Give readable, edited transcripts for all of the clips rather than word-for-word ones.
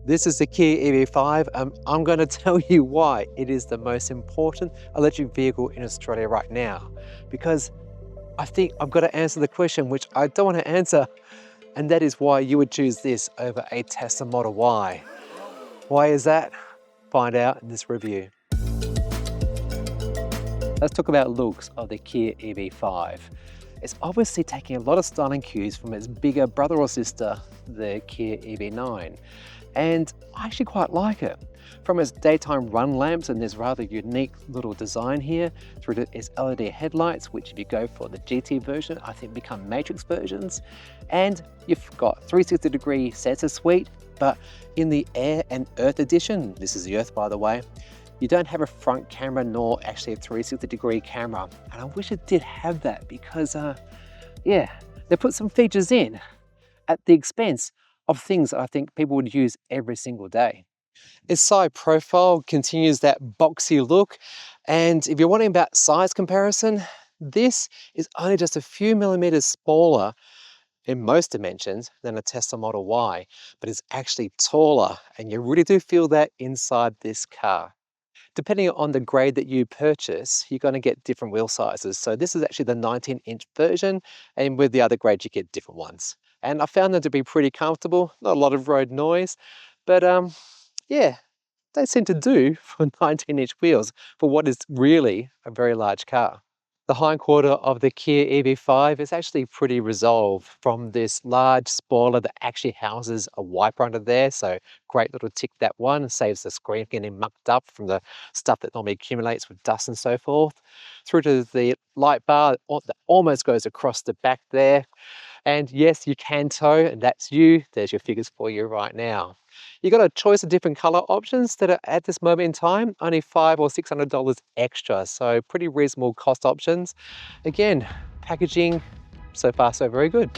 This is the Kia EV5. I'm going to tell you why it is the most important electric vehicle in Australia right now. Because I think I've got to answer the question which I don't want to answer, and that is why you would choose this over a Tesla Model Y. Why is that? Find out in this review. Let's talk about looks of the Kia EV5. It's obviously taking a lot of styling cues from its bigger brother or sister, the Kia EV9. And I actually quite like it. From its daytime run lamps and this rather unique little design here, through to its LED headlights, which if you go for the GT version, I think become Matrix versions. And you've got 360-degree sensor suite, but in the Air and Earth edition, this is the Earth by the way, you don't have a front camera nor actually a 360-degree camera. And I wish it did have that because, yeah, they put some features in at the expense of things that I think people would use every single day. Its side profile continues that boxy look, and if you're wondering about size comparison, this is only just a few millimeters smaller in most dimensions than a Tesla Model Y, but it's actually taller, and you really do feel that inside this car. Depending on the grade that you purchase, you're going to get different wheel sizes. So this is actually the 19-inch version, and with the other grades you get different ones. And I found them to be pretty comfortable, not a lot of road noise, but yeah, they seem to do for 19-inch wheels for what is really a very large car. The hindquarter of the Kia EV5 is actually pretty resolved from this large spoiler that actually houses a wiper under there. So great little tick that one, saves the screen getting mucked up from the stuff that normally accumulates with dust and so forth. Through to the light bar that almost goes across the back there. And yes, you can tow, and that's you. There's your figures for you right now. You got a choice of different color options that are at this moment in time, only $500 or $600 extra. So pretty reasonable cost options. Again, packaging, so far so very good.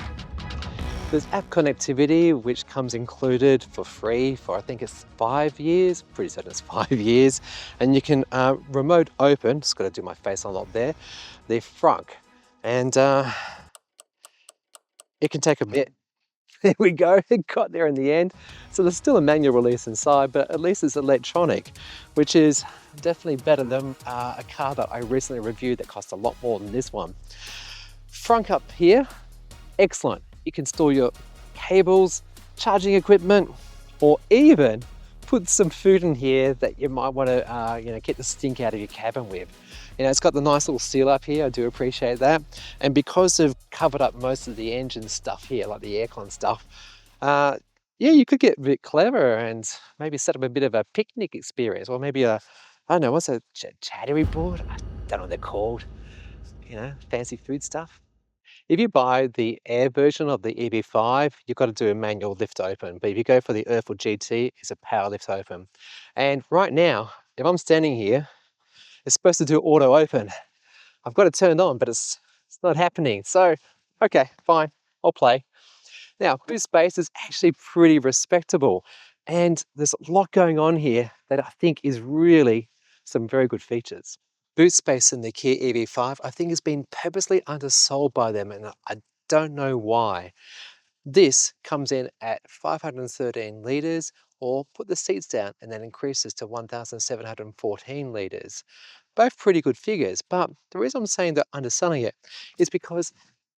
There's app connectivity, which comes included for free for I think it's 5 years, pretty certain it's 5 years. And you can remote open, just got to do my face unlock there, the Frunk. And it can take a bit. There we go, it got there in the end. So there's still a manual release inside, but at least it's electronic, which is definitely better than a car that I recently reviewed that cost a lot more than this one. Frunk up here, excellent. You can store your cables, charging equipment, or even put some food in here that you might want to get the stink out of your cabin with. It's got the nice little seal up here, I do appreciate that. And because they've covered up most of the engine stuff here, like the aircon stuff, yeah, you could get a bit clever and maybe set up a bit of a picnic experience, or maybe I don't know, what's a chattery board? I don't know what they're called, fancy food stuff. If you buy the Air version of the EV5, you've got to do a manual lift open. But if you go for the Earth or GT, it's a power lift open. And right now, if I'm standing here, it's supposed to do auto open. I've got it turned on, but it's not happening. So, okay, fine, I'll play. Now, boot space is actually pretty respectable. And there's a lot going on here that I think is really some very good features. Boot space in the Kia EV5, I think has been purposely undersold by them, and I don't know why. This comes in at 513 litres, or put the seats down and then increases to 1,714 litres. Both pretty good figures, but the reason I'm saying they're underselling it is because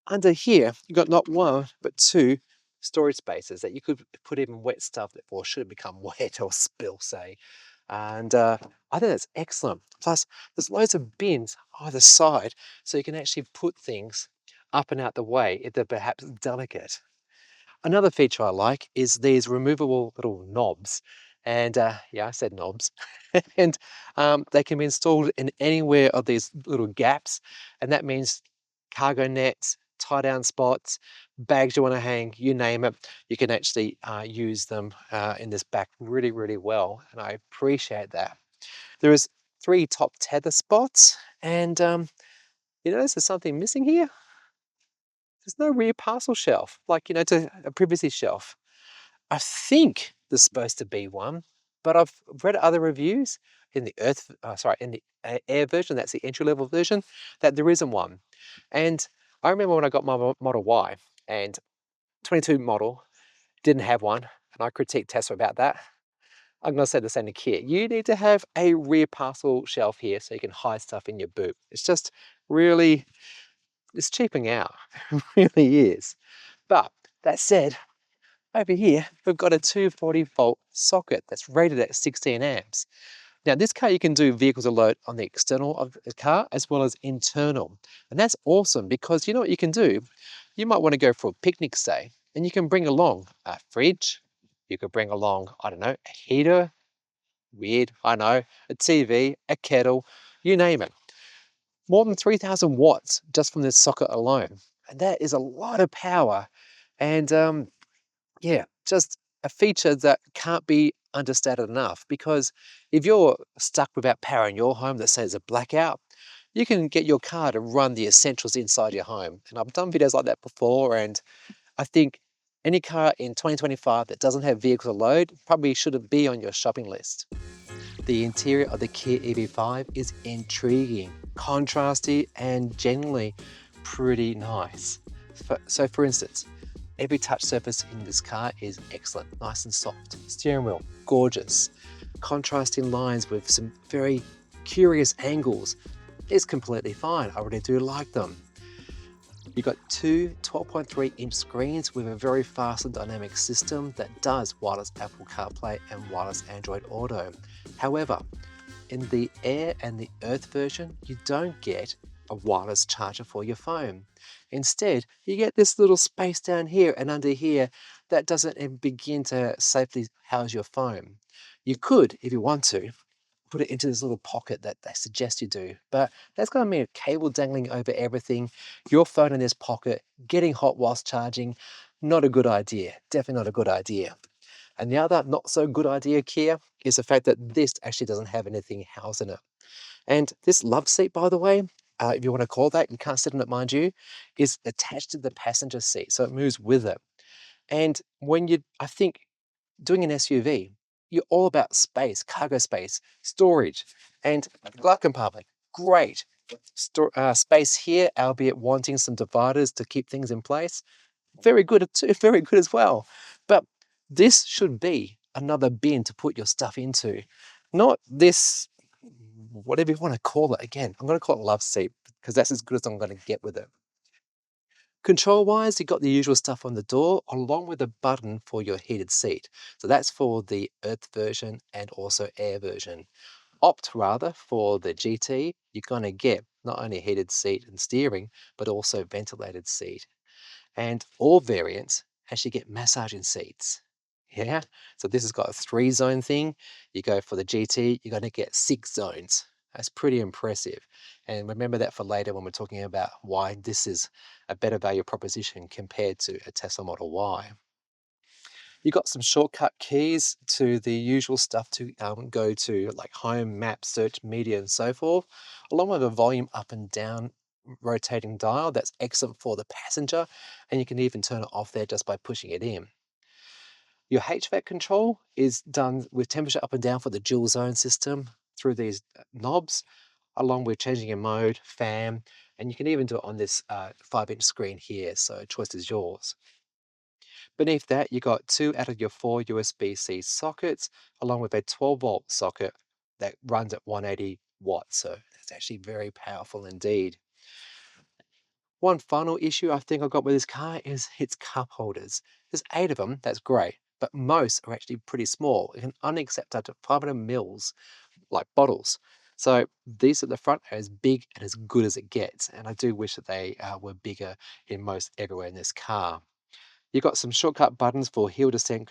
under here, you've got not one, but two storage spaces that you could put even wet stuff that, or should have become wet or spill, say. And I think that's excellent. Plus, there's loads of bins either side, so you can actually put things up and out the way if they're perhaps delicate. Another feature I like is these removable little knobs. And yeah, I said knobs. And they can be installed in anywhere of these little gaps. And that means cargo nets, tie down spots, bags you want to hang, you name it. You can actually use them in this back really, really well. And I appreciate that. There is 3 top tether spots. And you notice there's something missing here? There's no rear parcel shelf, like, to a privacy shelf. I think there's supposed to be one, but I've read other reviews in the in the Air version, that's the entry-level version, that there isn't one. And I remember when I got my Model Y, and 22 model didn't have one, and I critiqued Tesla about that. I'm going to say the same to Kia. You need to have a rear parcel shelf here so you can hide stuff in your boot. It's just really, it's cheaping out. It really is. But that said, over here, we've got a 240-volt socket that's rated at 16 amps. Now, this car, you can do vehicles alert on the external of the car as well as internal. And that's awesome because you know what you can do? You might want to go for a picnic, say, and you can bring along a fridge. You could bring along, I don't know, a heater. Weird, I know. A TV, a kettle, you name it. More than 3,000 watts just from this socket alone. And that is a lot of power. And yeah, just a feature that can't be understated enough because if you're stuck without power in your home, let's say there's a blackout, you can get your car to run the essentials inside your home. And I've done videos like that before, and I think any car in 2025 that doesn't have vehicle load probably shouldn't be on your shopping list. The interior of the Kia EV5 is intriguing, contrasty, and generally pretty nice. So for instance, every touch surface in this car is excellent, nice and soft. Steering wheel, gorgeous. Contrasting lines with some very curious angles is completely fine. I really do like them. You've got two 12.3-inch screens with a very fast and dynamic system that does wireless Apple CarPlay and wireless Android Auto. However, in the Air and the Earth version, you don't get a wireless charger for your phone. Instead, you get this little space down here and under here that doesn't even begin to safely house your phone. You could, if you want to, put it into this little pocket that they suggest you do, but that's going to mean a cable dangling over everything, your phone in this pocket, getting hot whilst charging. Not a good idea, definitely not a good idea. And the other not so good idea, Kia, is the fact that this actually doesn't have anything housed in it. And this love seat, by the way, if you want to call that, you can't sit on it, mind you, is attached to the passenger seat, so it moves with it. And when you, I think, doing an SUV, you're all about space, cargo space, storage, and glove compartment. Great. Space here, albeit wanting some dividers to keep things in place. Very good too, very good as well. But this should be another bin to put your stuff into, not this, whatever you want to call it. Again, I'm going to call it love seat because that's as good as I'm going to get with it. Control-wise, you got the usual stuff on the door, along with a button for your heated seat. So that's for the Earth version and also Air version. Opt rather for the GT, you're going to get not only a heated seat and steering, but also ventilated seat. And all variants actually get massaging seats. Yeah, so this has got a 3-zone thing. You go for the GT, you're going to get 6 zones. That's pretty impressive. And remember that for later when we're talking about why this is a better value proposition compared to a Tesla Model Y. You got some shortcut keys to the usual stuff to go to like home, map, search, media, and so forth, along with a volume up and down rotating dial that's excellent for the passenger, and you can even turn it off there just by pushing it in. Your HVAC control is done with temperature up and down for the dual zone system through these knobs, along with changing your mode, fan, and you can even do it on this 5-inch screen here, so choice is yours. Beneath that, you got 2 out of your 4 USB-C sockets, along with a 12-volt socket that runs at 180 watts, so that's actually very powerful indeed. One final issue I think I got with this car is its cup holders. There's 8 of them, that's great, but most are actually pretty small. It can only accept up to 500 mils, like bottles. So these at the front are as big and as good as it gets, and I do wish that they were bigger in most everywhere in this car. You've got some shortcut buttons for hill descent,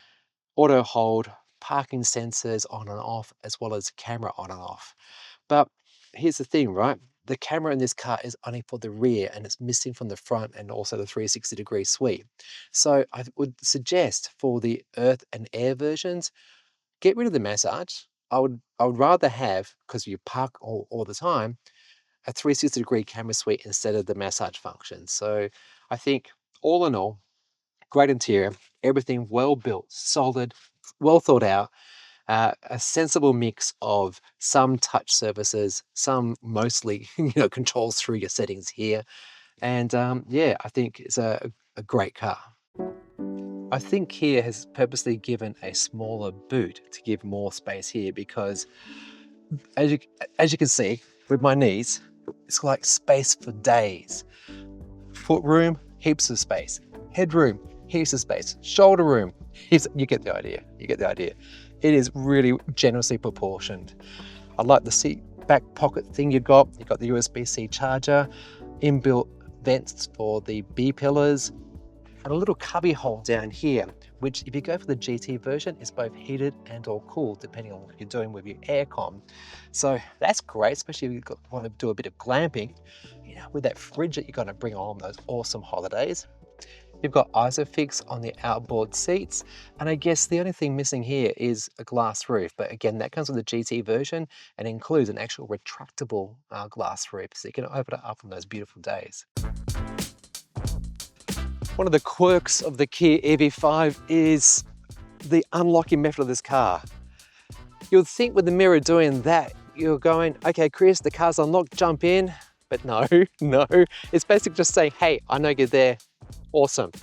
auto hold, parking sensors on and off, as well as camera on and off. But here's the thing, right? The camera in this car is only for the rear and it's missing from the front and also the 360-degree sweep. So I would suggest for the Earth and Air versions, get rid of the massage. I would rather have, because you park all the time, a 360-degree camera suite instead of the massage function. So I think all in all, great interior, everything well built, solid, well thought out, a sensible mix of some touch surfaces, some mostly controls through your settings here, and yeah, I think it's a great car. I think Kia has purposely given a smaller boot to give more space here because as you can see with my knees, it's like space for days. Foot room, heaps of space. Headroom, heaps of space. Shoulder room, heaps. You get the idea. You get the idea. It is really generously proportioned. I like the seat back pocket thing you got. You got the USB-C charger, inbuilt vents for the B pillars, and a little cubby hole down here, which if you go for the GT version is both heated and or cooled depending on what you're doing with your aircon. So that's great, especially if you want to do a bit of glamping, you know, with that fridge that you're going to bring on those awesome holidays. You've got ISOFIX on the outboard seats, and I guess the only thing missing here is a glass roof, but again that comes with the GT version and includes an actual retractable glass roof, so you can open it up on those beautiful days. One of the quirks of the Kia EV5 is the unlocking method of this car. You'd think with the mirror doing that, you're going, okay, Chris, the car's unlocked, jump in. But no, no. It's basically just saying, hey, I know you're there. Awesome.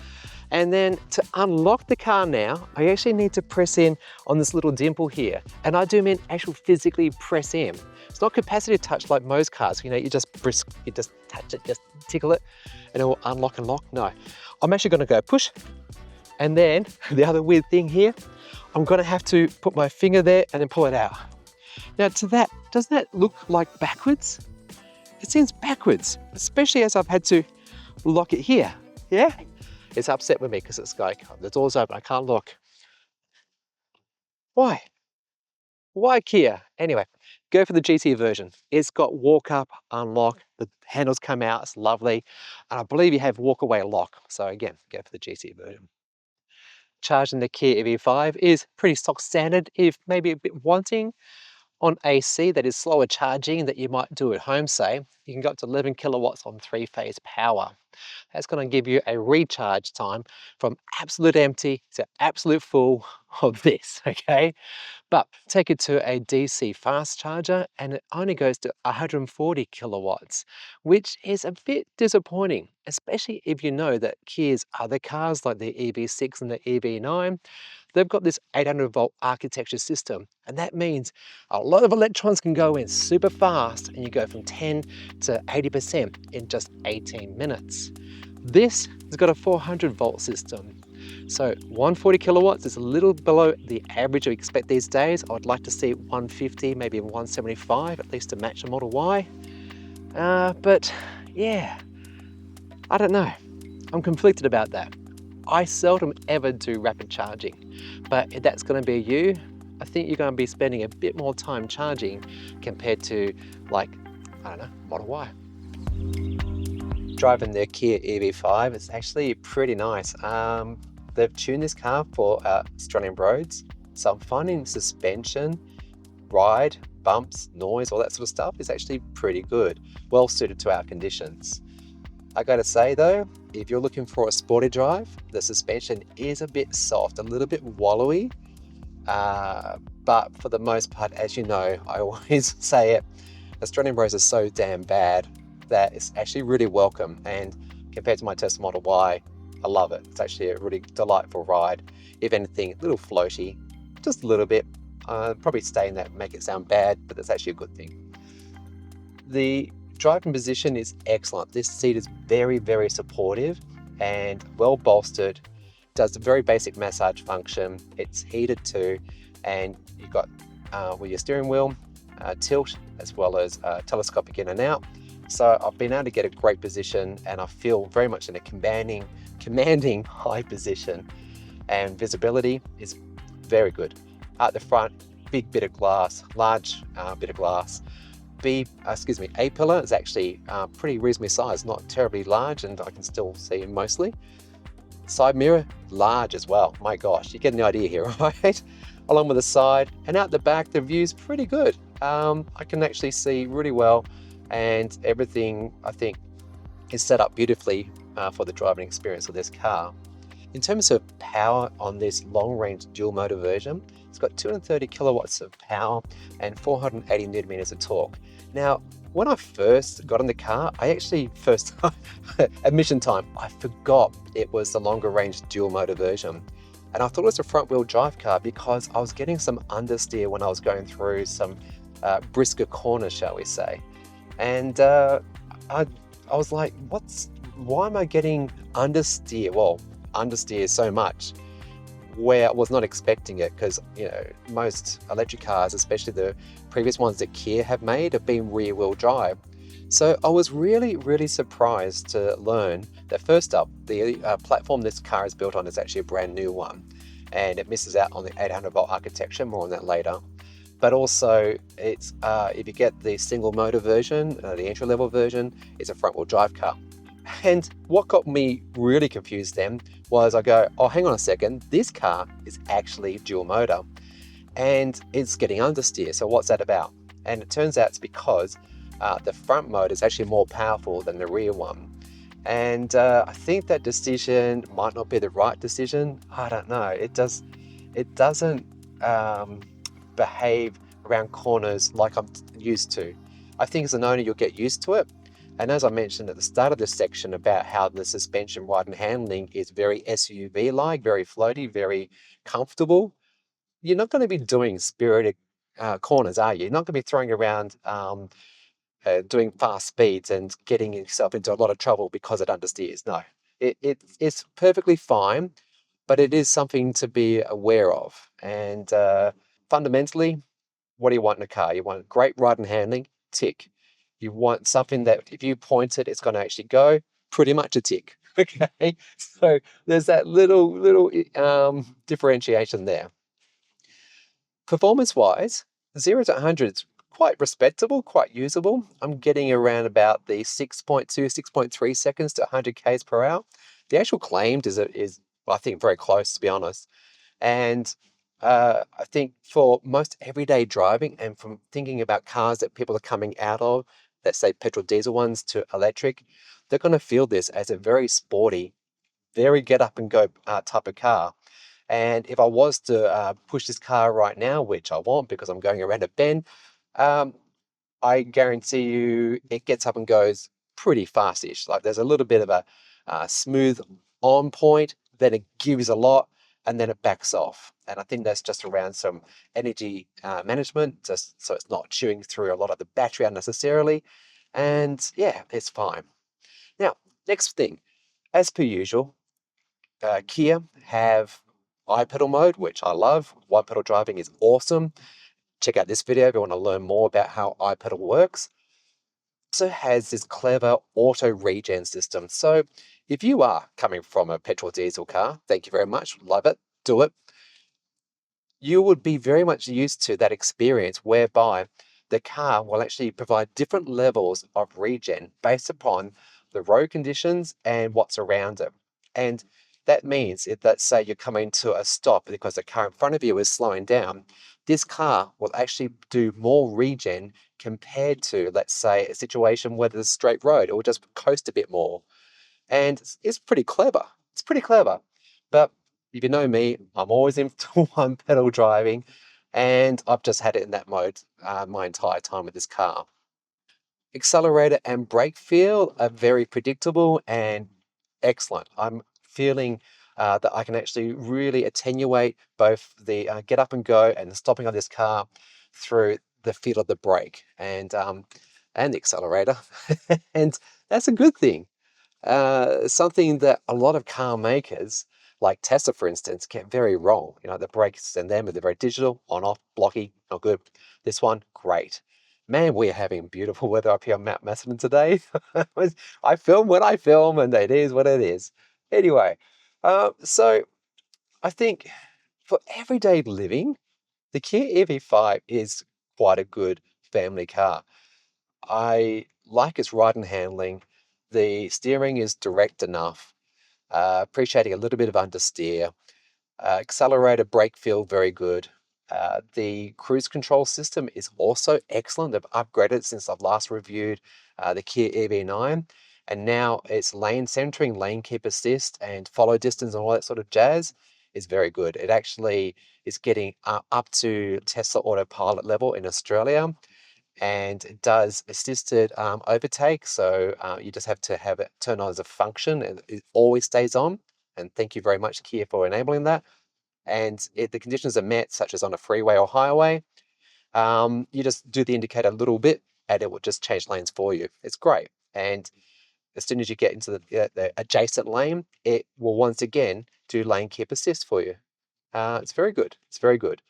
And then to unlock the car now, I actually need to press in on this little dimple here. And I do mean actual physically press in. It's not capacitive touch like most cars. You know, you just touch it, just tickle it, and it will unlock and lock. No, I'm actually gonna go push. And then the other weird thing here, I'm gonna have to put my finger there and then pull it out. Now to that, doesn't that look like backwards? It seems backwards, especially as I've had to lock it here. Yeah? It's upset with me because it's like, the door's open, I can't look. Why? Why Kia? Anyway, go for the GT version. It's got walk up, unlock, the handles come out, it's lovely. And I believe you have walk away lock. So again, go for the GT version. Charging the Kia EV5 is pretty stock standard. If maybe a bit wanting on AC that is slower charging that you might do at home, say, you can go up to 11 kilowatts on 3-phase power. That's going to give you a recharge time from absolute empty to absolute full of this, okay? But take it to a DC fast charger and it only goes to 140 kilowatts, which is a bit disappointing, especially if you know that Kia's other cars like the EV6 and the EV9, they've got this 800 volt architecture system. And that means a lot of electrons can go in super fast and you go from 10 to 80% in just 18 minutes. This has got a 400 volt system. So 140 kilowatts is a little below the average we expect these days. I'd like to see 150, maybe 175, at least to match a Model Y. But yeah, I don't know. I'm conflicted about that. I seldom ever do rapid charging, but if that's going to be you, I think you're going to be spending a bit more time charging compared to, like, I don't know, Model Y. Driving the Kia EV5, it's actually pretty nice. They've tuned this car for Australian roads, so I'm finding suspension, ride, bumps, noise, all that sort of stuff is actually pretty good, well suited to our conditions. I gotta say though, if you're looking for a sporty drive, the suspension is a bit soft, a little bit wallowy, but for the most part, as you know, I always say it, Australian roads are so damn bad that it's actually really welcome, and compared to my Tesla Model Y, I love it. It's actually a really delightful ride. If anything, a little floaty, just a little bit. Probably staying that make it sound bad, but that's actually a good thing. The driving position is excellent. This seat is very, very supportive and well bolstered. Does a very basic massage function. It's heated too, and you've got with your steering wheel tilt as well as telescopic in and out. So I've been able to get a great position, and I feel very much in a commanding high position, and visibility is very good. At the front, big bit of glass, large bit of glass. A pillar is actually pretty reasonably sized, not terribly large, and I can still see mostly. Side mirror, large as well. My gosh, you're getting the idea here, right? Along with the side, and out the back, the view's pretty good. I can actually see really well, and everything I think is set up beautifully for the driving experience of this car. In terms of power on this long-range dual-motor version, it's got 230 kilowatts of power and 480 newton meters of torque. Now, When I first got in the car, I actually first, admission time, I forgot it was the longer range dual motor version. And I thought it was a front wheel drive car because I was getting some understeer when I was going through some brisker corners, shall we say. And I, I was like, why am I getting understeer? Well, understeer so much where I was not expecting it because, most electric cars, especially the previous ones that Kia have made, have been rear wheel drive. So I was really, really surprised to learn that first up, the platform this car is built on is actually a brand new one, and it misses out on the 800-volt architecture, more on that later. But also, it's if you get the single motor version, the entry level version, it's a front wheel drive car. And what got me really confused then was I go, oh, hang on a second, this car is actually dual motor and it's getting understeer. So what's that about? And it turns out it's because the front motor is actually more powerful than the rear one. And I think that decision might not be the right decision. I don't know. It doesn't behave around corners like I'm used to. I think as an owner, you'll get used to it. And as I mentioned at the start of this section about how the suspension, ride and handling is very SUV-like, very floaty, very comfortable, you're not going to be doing spirited corners, are you? You're not going to be throwing around doing fast speeds and getting yourself into a lot of trouble because it understeers. No, it's perfectly fine, but it is something to be aware of. And fundamentally, what do you want in a car? You want great ride and handling, tick. You want something that if you point it, it's going to actually go, pretty much a tick. Okay, so there's that little differentiation there. Performance-wise, 0 to 100 is quite respectable, quite usable. I'm getting around about the 6.2, 6.3 seconds to 100 k's per hour. The actual claimed is I think, very close, to be honest. And I think for most everyday driving and from thinking about cars that people are coming out of, let's say petrol diesel ones to electric, they're going to feel this as a very sporty, very get up and go type of car. And if I was to push this car right now, which I won't because I'm going around a bend, um, I guarantee you it gets up and goes pretty fast-ish. Like there's a little bit of a smooth on point, then it gives a lot, and then it backs off. And I think that's just around some energy management, just so it's not chewing through a lot of the battery unnecessarily. And yeah, it's fine. Now, next thing, as per usual, Kia have iPedal mode, which I love. One pedal driving is awesome. Check out this video if you want to learn more about how iPedal works. Also has this clever auto regen system. So if you are coming from a petrol diesel car, thank you very much, love it, do it. You would be very much used to that experience whereby the car will actually provide different levels of regen based upon the road conditions and what's around it. And that means if, let's say, you're coming to a stop because the car in front of you is slowing down, this car will actually do more regen compared to, let's say, a situation where there's a straight road. It will just coast a bit more. And it's pretty clever. It's pretty clever. But if you know me, I'm always into one pedal driving, and I've just had it in that mode my entire time with this car. Accelerator and brake feel are very predictable and excellent. I'm feeling that I can actually really attenuate both the get up and go and the stopping of this car through the feel of the brake and the accelerator, and that's a good thing. Something that a lot of car makers, like Tesla, for instance, get very wrong. The brakes and them, they're very digital, on, off, blocky, not good. This one, great. Man, we are having beautiful weather up here on Mount Macedon today. I film when I film, and it is what it is. Anyway, so I think for everyday living, the Kia EV5 is quite a good family car. I like its ride and handling. The steering is direct enough, appreciating a little bit of understeer. Accelerator brake feel very good. The cruise control system is also excellent. They've upgraded since I've last reviewed the Kia EV9, and now it's lane centering, lane keep assist, and follow distance and all that sort of jazz is very good. It actually is getting up to Tesla Autopilot level in Australia, and it does assisted overtake. So you just have to have it turn on as a function, and it always stays on. And thank you very much, Kia, for enabling that. And if the conditions are met, such as on a freeway or highway, you just do the indicator a little bit, and it will just change lanes for you. It's great. And as soon as you get into the adjacent lane, it will once again do lane keep assist for you. It's very good. It's very good.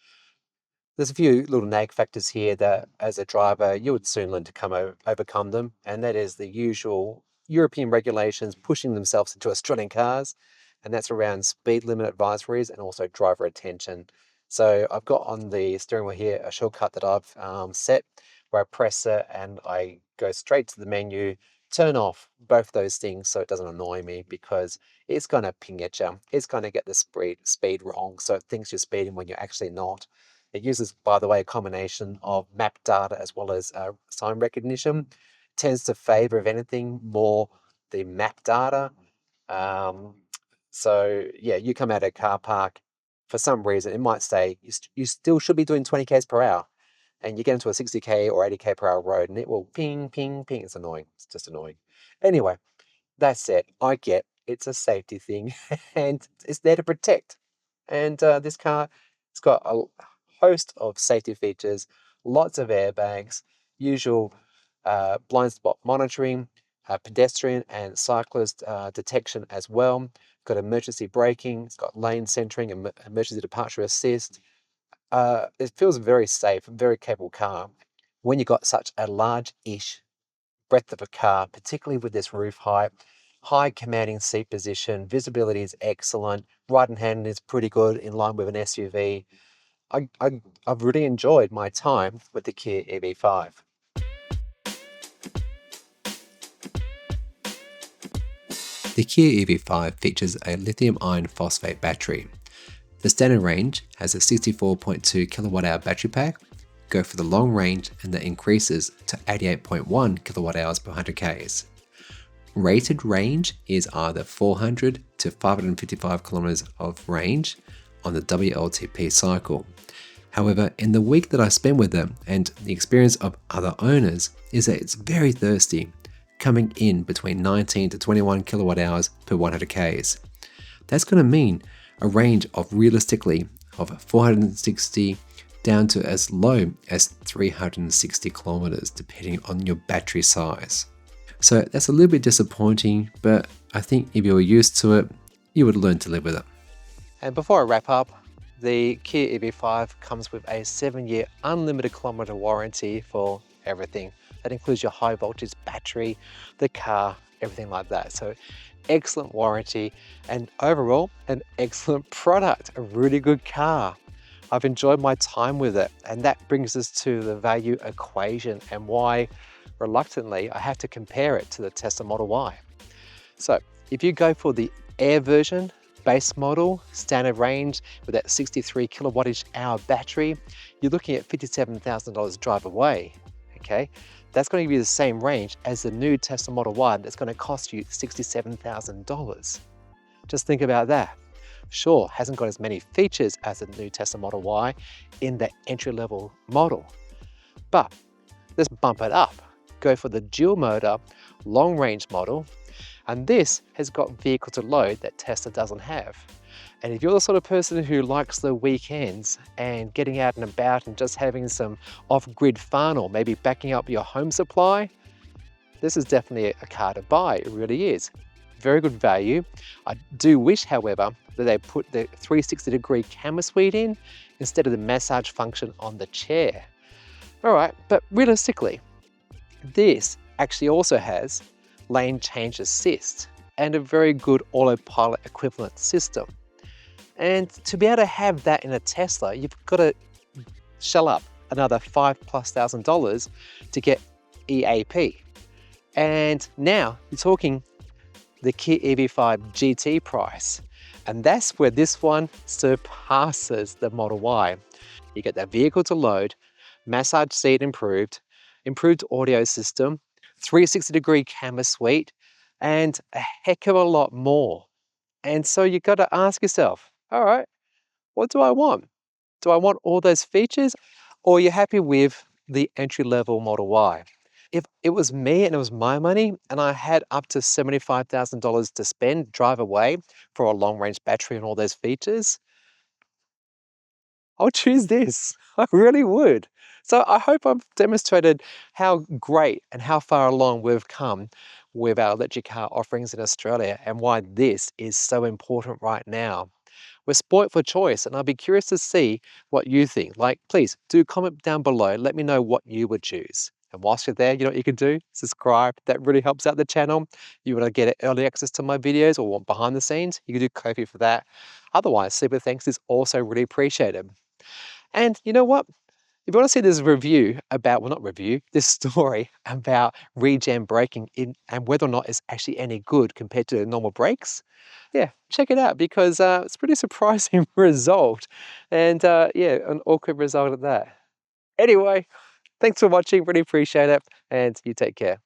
There's a few little nag factors here that, as a driver, you would soon learn to overcome them, and that is the usual European regulations pushing themselves into Australian cars, and that's around speed limit advisories and also driver attention. So I've got on the steering wheel here a shortcut that I've set where I press it and I go straight to the menu, turn off both those things so it doesn't annoy me, because it's going to ping at you. It's going to get the speed wrong, so it thinks you're speeding when you're actually not. It uses, by the way, a combination of map data as well as sign recognition. Tends to favor, if anything, more the map data. Um, so yeah, you come out of a car park, for some reason, it might say you still should be doing 20 k's per hour, and you get into a 60k or 80k per hour road, and it will ping, ping, ping. It's annoying. It's just annoying. Anyway, that's it. I get it's a safety thing, and it's there to protect. And this car, it's got a host of safety features, lots of airbags, usual blind spot monitoring, pedestrian and cyclist detection as well. Got emergency braking, it's got lane centering and emergency departure assist. It feels very safe, very capable car. When you've got such a large-ish breadth of a car, particularly with this roof height, high commanding seat position, visibility is excellent, ride and handling is pretty good in line with an SUV. I've really enjoyed my time with the Kia EV5. The Kia EV5 features a lithium iron phosphate battery. The standard range has a 64.2 kilowatt hour battery pack. Go for the long range, and that increases to 88.1 kilowatt hours per 100 k's. Rated range is either 400 to 555 kilometers of range on the WLTP cycle. However, in the week that I spend with them, and the experience of other owners, is that it's very thirsty, coming in between 19 to 21 kilowatt hours per 100 k's. That's going to mean a range of realistically of 460 down to as low as 360 kilometers, depending on your battery size. So that's a little bit disappointing, but I think if you were used to it, you would learn to live with it. And before I wrap up, the Kia EV5 comes with a 7-year unlimited kilometer warranty for everything. That includes your high voltage battery, the car, everything like that. So excellent warranty, and overall an excellent product, a really good car. I've enjoyed my time with it, and that brings us to the value equation and why reluctantly I have to compare it to the Tesla Model Y. So if you go for the Air version, base model, standard range with that 63 kilowattage hour battery, you're looking at $57,000 drive away, okay? That's going to give you the same range as the new Tesla Model Y that's going to cost you $67,000. Just think about that. Sure, hasn't got as many features as the new Tesla Model Y in the entry-level model, but let's bump it up. Go for the dual motor, long range model, and this has got vehicle to load that Tesla doesn't have. And if you're the sort of person who likes the weekends and getting out and about and just having some off-grid fun, or maybe backing up your home supply, this is definitely a car to buy. It really is. Very good value. I do wish, however, that they put the 360-degree camera suite in instead of the massage function on the chair. All right, but realistically, this actually also has lane change assist and a very good autopilot equivalent system. And to be able to have that in a Tesla, you've got to shell up another $5,000+ to get EAP. And now you're talking the Kia EV5 GT price. And that's where this one surpasses the Model Y. You get that vehicle to load, massage seat improved audio system, 360-degree camera suite, and a heck of a lot more. And so you've got to ask yourself, all right, what do I want? Do I want all those features, or are you happy with the entry-level Model Y. If it was me and it was my money and I had up to $75,000 to spend, drive away for a long-range battery and all those features, I'll choose this. I really would. So I hope I've demonstrated how great and how far along we've come with our electric car offerings in Australia and why this is so important right now. We're spoilt for choice, and I'll be curious to see what you think. Like, please do comment down below. Let me know what you would choose. And whilst you're there, you know what you can do? Subscribe. That really helps out the channel. You want to get early access to my videos or want behind the scenes? You can do Ko-fi for that. Otherwise, super thanks is also really appreciated. And you know what? If you want to see this review about, well, not review, this story about regen braking and whether or not it's actually any good compared to normal brakes, yeah, check it out because it's a pretty surprising result. And yeah, an awkward result at that. Anyway, thanks for watching, really appreciate it, and you take care.